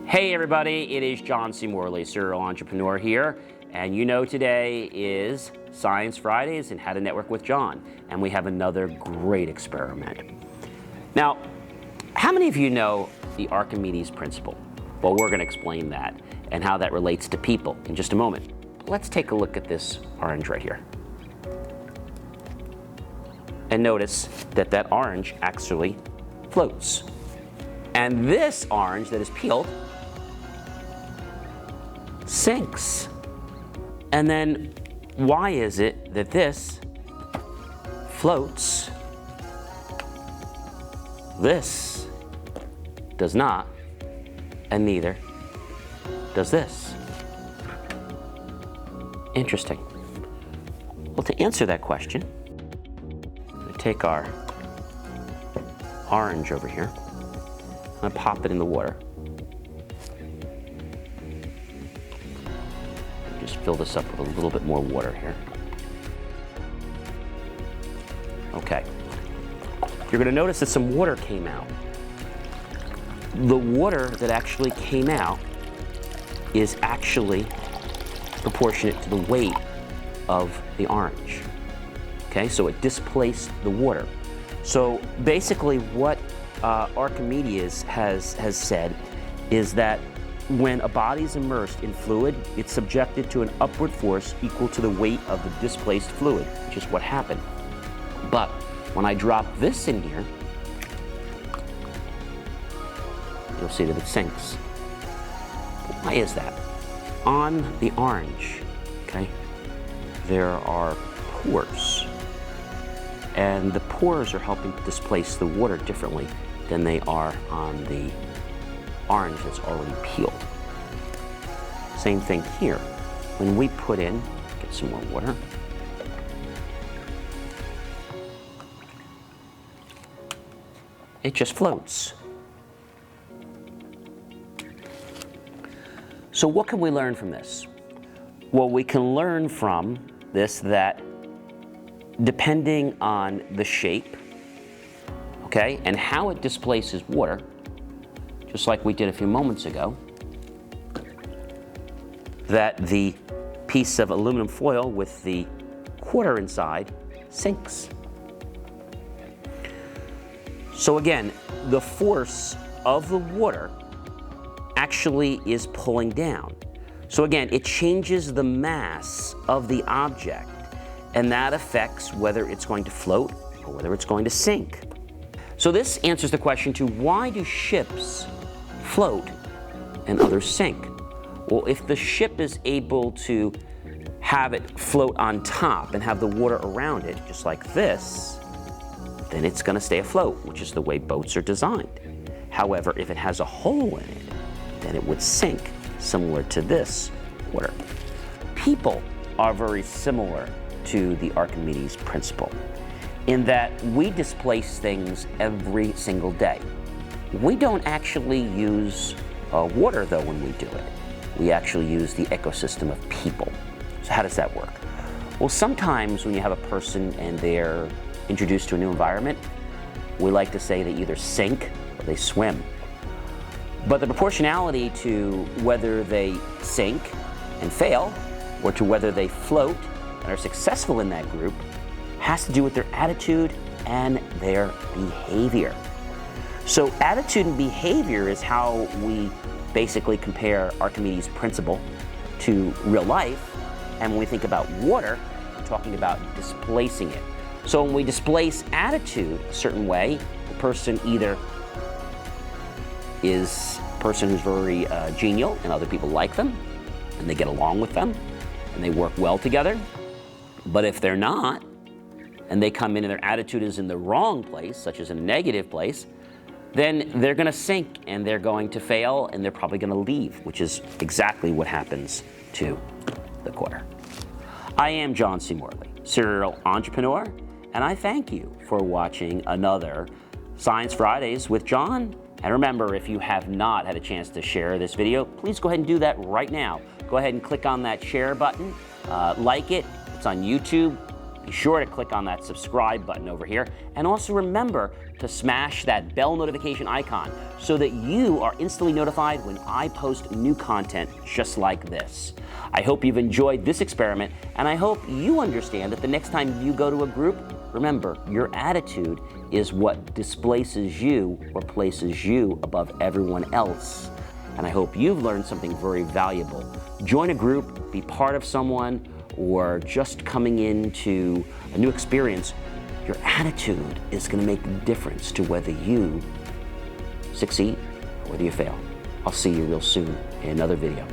Hey everybody, it is John C. Morley, serial entrepreneur here, and you know today is Science Fridays and How to Network with John, and we have another great experiment. Now, how many of you know the Archimedes Principle? Well, we're going to explain that and how that relates to people in just a moment. Let's take a look at this orange right here. And notice that that orange actually floats. And this orange that is peeled sinks. And then why is it that this floats, this does not, and neither does this? Interesting. Well, to answer that question, we take our orange over here. I'm going to pop it in the water. Just fill this up with a little bit more water here. Okay. You're going to notice that some water came out. The water that actually came out is actually proportionate to the weight of the orange. Okay, so it displaced the water. So basically what Archimedes has said is that when a body is immersed in fluid, it's subjected to an upward force equal to the weight of the displaced fluid, which is what happened. But when I drop this in here, you'll see that it sinks. Why is that? On the orange, okay, there are pores. And the pores are helping to displace the water differently than they are on the orange that's already peeled. Same thing here. When we put in, get some more water. It just floats. So what can we learn from this? Well, we can learn from this that depending on the shape, okay, and how it displaces water, just like we did a few moments ago, that the piece of aluminum foil with the quarter inside sinks. So again, the force of the water actually is pulling down. So again, it changes the mass of the object, and that affects whether it's going to float or whether it's going to sink. So this answers the question to why do ships float and others sink? Well, if the ship is able to have it float on top and have the water around it, just like this, then it's going to stay afloat, which is the way boats are designed. However, if it has a hole in it, then it would sink, similar to this water. People are very similar to the Archimedes Principle in that we displace things every single day. We don't actually use water, though, when we do it. We actually use the ecosystem of people. So how does that work? Well, sometimes when you have a person and they're introduced to a new environment, we like to say they either sink or they swim. But the proportionality to whether they sink and fail or to whether they float and are successful in that group has to do with their attitude and their behavior. So attitude and behavior is how we basically compare Archimedes' principle to real life. And when we think about water, we're talking about displacing it. So when we displace attitude a certain way, the person either is a person who's very genial and other people like them and they get along with them and they work well together. But if they're not, and they come in and their attitude is in the wrong place, such as in a negative place, then they're going to sink and they're going to fail and they're probably going to leave, which is exactly what happens to the quarter. I am John C. Morley, serial entrepreneur, and I thank you for watching another Science Fridays with John. And remember, if you have not had a chance to share this video, please go ahead and do that right now. Go ahead and click on that share button, like it. It's on YouTube. Be sure to click on that subscribe button over here, and also remember to smash that bell notification icon so that you are instantly notified when I post new content just like this. I hope you've enjoyed this experiment, and I hope you understand that the next time you go to a group, remember, your attitude is what displaces you or places you above everyone else. And I hope you've learned something very valuable. Join a group, be part of someone, or just coming into a new experience. Your attitude is going to make the difference to whether you succeed or whether you fail. I'll see you real soon in another video.